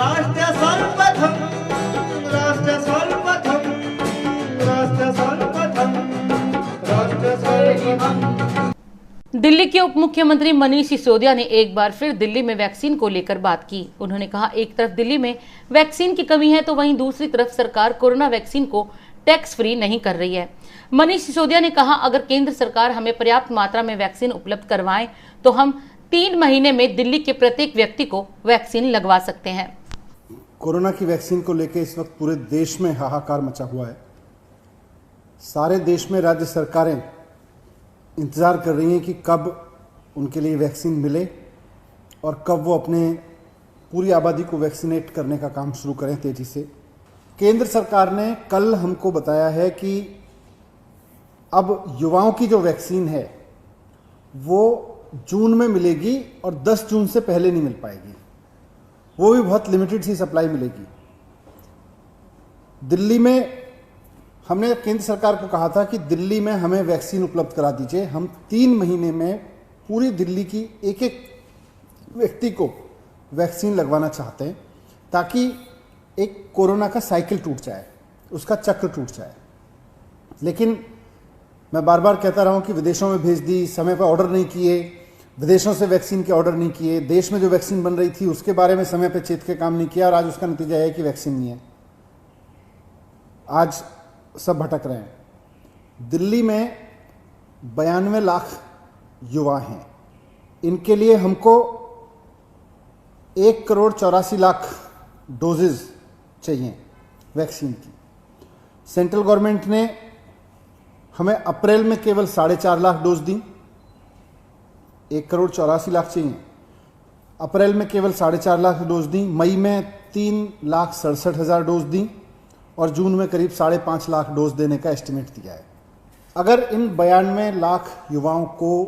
राष्ट्र सर्वप्रथम, राष्ट्र सर्वप्रथम, राष्ट्र सर्वप्रथम, राष्ट्र सर्वप्रथम। दिल्ली के उप मुख्यमंत्री मनीष सिसोदिया ने एक बार फिर दिल्ली में वैक्सीन को लेकर बात की। उन्होंने कहा, एक तरफ दिल्ली में वैक्सीन की कमी है तो वहीं दूसरी तरफ सरकार कोरोना वैक्सीन को टैक्स फ्री नहीं कर रही है। मनीष सिसोदिया ने कहा, अगर केंद्र सरकार हमें पर्याप्त मात्रा में वैक्सीन उपलब्ध करवाए तो हम 3 महीने में दिल्ली के प्रत्येक व्यक्ति को वैक्सीन लगवा सकते हैं। कोरोना की वैक्सीन को लेकर इस वक्त पूरे देश में हाहाकार मचा हुआ है। सारे देश में राज्य सरकारें इंतज़ार कर रही हैं कि कब उनके लिए वैक्सीन मिले और कब वो अपने पूरी आबादी को वैक्सीनेट करने का काम शुरू करें तेज़ी से। केंद्र सरकार ने कल हमको बताया है कि अब युवाओं की जो वैक्सीन है वो जून में मिलेगी और 10 जून से पहले नहीं मिल पाएगी, वो भी बहुत लिमिटेड सी सप्लाई मिलेगी। दिल्ली में हमने केंद्र सरकार को कहा था कि दिल्ली में हमें वैक्सीन उपलब्ध करा दीजिए। हम 3 महीने में पूरी दिल्ली की एक एक व्यक्ति को वैक्सीन लगवाना चाहते हैं ताकि एक कोरोना का साइकिल टूट जाए, उसका चक्र टूट जाए। लेकिन मैं बार बार कहता रहा हूं कि विदेशों में भेज दी, समय पर ऑर्डर नहीं किए, विदेशों से वैक्सीन के ऑर्डर नहीं किए, देश में जो वैक्सीन बन रही थी उसके बारे में समय पर चेत के काम नहीं किया और आज उसका नतीजा है कि वैक्सीन नहीं है। आज सब भटक रहे हैं। दिल्ली में 92 लाख युवा हैं। इनके लिए हमको 1,84,00,000 डोजेज चाहिए वैक्सीन की। सेंट्रल गवर्नमेंट ने हमें अप्रैल में केवल 4.5 लाख डोज दी, 1,84,00,000 चाहिए। अप्रैल में केवल 4.5 लाख डोज दी, मई में 3,67,000 डोज दी और जून में करीब 5.5 लाख डोज देने का एस्टिमेट दिया है। अगर इन 92 लाख युवाओं को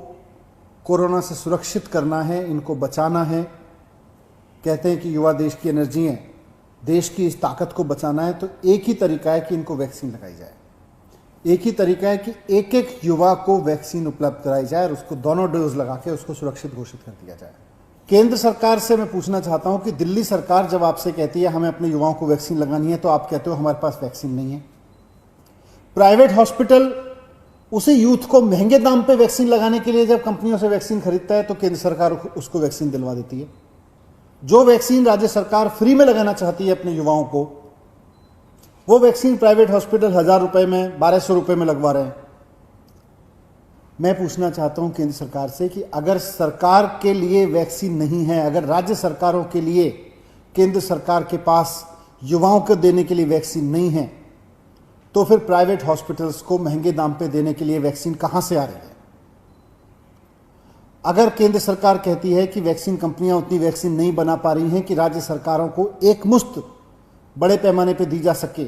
कोरोना से सुरक्षित करना है, इनको बचाना है, कहते हैं कि युवा देश की एनर्जी है, देश की इस ताकत को बचाना है, तो एक ही तरीका है कि इनको वैक्सीन लगाई जाए। एक ही तरीका है कि एक एक युवा को वैक्सीन उपलब्ध कराई जाए और उसको दोनों डोज लगा के उसको सुरक्षित घोषित कर दिया जाए। केंद्र सरकार से मैं पूछना चाहता हूं कि दिल्ली सरकार जब आपसे कहती है हमें अपने युवाओं को वैक्सीन लगानी है तो आप कहते हो हमारे पास वैक्सीन नहीं है। प्राइवेट हॉस्पिटल उसी यूथ को महंगे दाम पे वैक्सीन लगाने के लिए जब कंपनियों से वैक्सीन खरीदता है तो केंद्र सरकार उसको वैक्सीन दिलवा देती है। जो वैक्सीन राज्य सरकार फ्री में लगाना चाहती है अपने युवाओं को, वो वैक्सीन प्राइवेट हॉस्पिटल 1,000 रुपए में, 1,200 रुपए में लगवा रहे हैं। मैं पूछना चाहता हूं केंद्र सरकार से कि अगर सरकार के लिए वैक्सीन नहीं है, अगर राज्य सरकारों के लिए केंद्र सरकार के पास युवाओं को देने के लिए वैक्सीन नहीं है, तो फिर प्राइवेट हॉस्पिटल्स को महंगे दाम पे देने के लिए वैक्सीन कहां से आ रही है? अगर केंद्र सरकार कहती है कि वैक्सीन कंपनियां उतनी वैक्सीन नहीं बना पा रही हैं कि राज्य सरकारों को एक मुश्त बड़े पैमाने पे दी जा सके,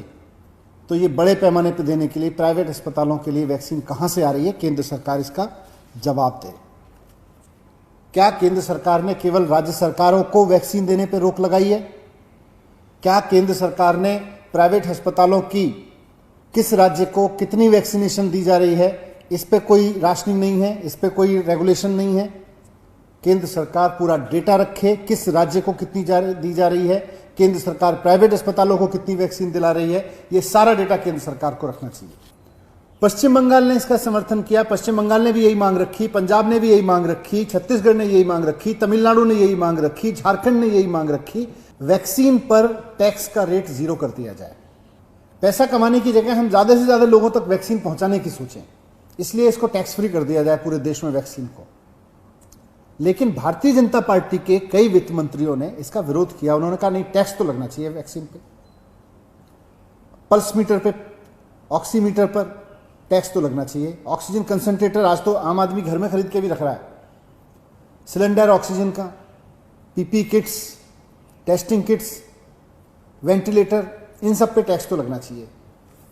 तो ये बड़े पैमाने पे देने के लिए प्राइवेट अस्पतालों के लिए वैक्सीन कहां से आ रही है? केंद्र सरकार इसका जवाब दे। क्या केंद्र सरकार ने केवल राज्य सरकारों को वैक्सीन देने पे रोक लगाई है? क्या केंद्र सरकार ने प्राइवेट अस्पतालों की किस राज्य को कितनी वैक्सीनेशन दी जा रही है, इस पे कोई राशनिंग नहीं है, इस पे कोई रेगुलेशन नहीं है? केंद्र सरकार पूरा डेटा रखे, किस राज्य को कितनी दी जा रही है, केंद्र सरकार प्राइवेट अस्पतालों को कितनी वैक्सीन दिला रही है, ये सारा डेटा केंद्र सरकार को रखना चाहिए। पश्चिम बंगाल ने इसका समर्थन किया, पश्चिम बंगाल ने भी यही मांग रखी, पंजाब ने भी यही मांग रखी, छत्तीसगढ़ ने यही मांग रखी, तमिलनाडु ने यही मांग रखी, झारखंड ने यही मांग रखी, वैक्सीन पर टैक्स का रेट 0 कर दिया जाए। पैसा कमाने की जगह हम ज्यादा से ज्यादा लोगों तक वैक्सीन पहुंचाने की सोचें, इसलिए इसको टैक्स फ्री कर दिया जाए पूरे देश में वैक्सीन को। लेकिन भारतीय जनता पार्टी के कई वित्त मंत्रियों ने इसका विरोध किया। उन्होंने कहा नहीं, टैक्स तो लगना चाहिए वैक्सीन पे, पल्स मीटर पे, ऑक्सीमीटर पर टैक्स तो लगना चाहिए। ऑक्सीजन कंसंट्रेटर आज तो आम आदमी घर में खरीद के भी रख रहा है, सिलेंडर ऑक्सीजन का, PP kits, testing kits, ventilator, इन सब पे टैक्स तो लगना चाहिए।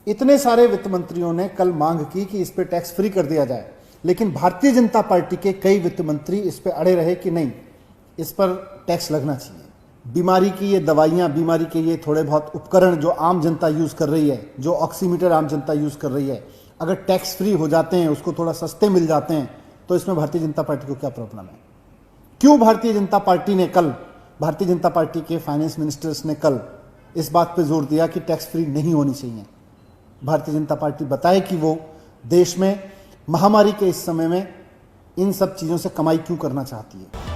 इतने सारे वित्त मंत्रियों ने कल मांग की कि इस पे टैक्स फ्री कर दिया जाए, लेकिन भारतीय जनता पार्टी के कई वित्त मंत्री इस पे अड़े रहे कि नहीं, इस पर टैक्स लगना चाहिए। बीमारी की ये दवाइयाँ, बीमारी के ये थोड़े बहुत उपकरण जो आम जनता यूज़ कर रही है, जो ऑक्सीमीटर आम जनता यूज़ कर रही है, अगर टैक्स फ्री हो जाते हैं, उसको थोड़ा सस्ते मिल जाते हैं, तो इसमें भारतीय जनता पार्टी को क्या प्रॉब्लम है? क्यों भारतीय जनता पार्टी ने कल भारतीय जनता पार्टी के फाइनेंस मिनिस्टर्स ने कल इस बात पर जोर दिया कि टैक्स फ्री नहीं होनी चाहिए। भारतीय जनता पार्टी बताए कि वो देश में महामारी के इस समय में इन सब चीज़ों से कमाई क्यों करना चाहती है।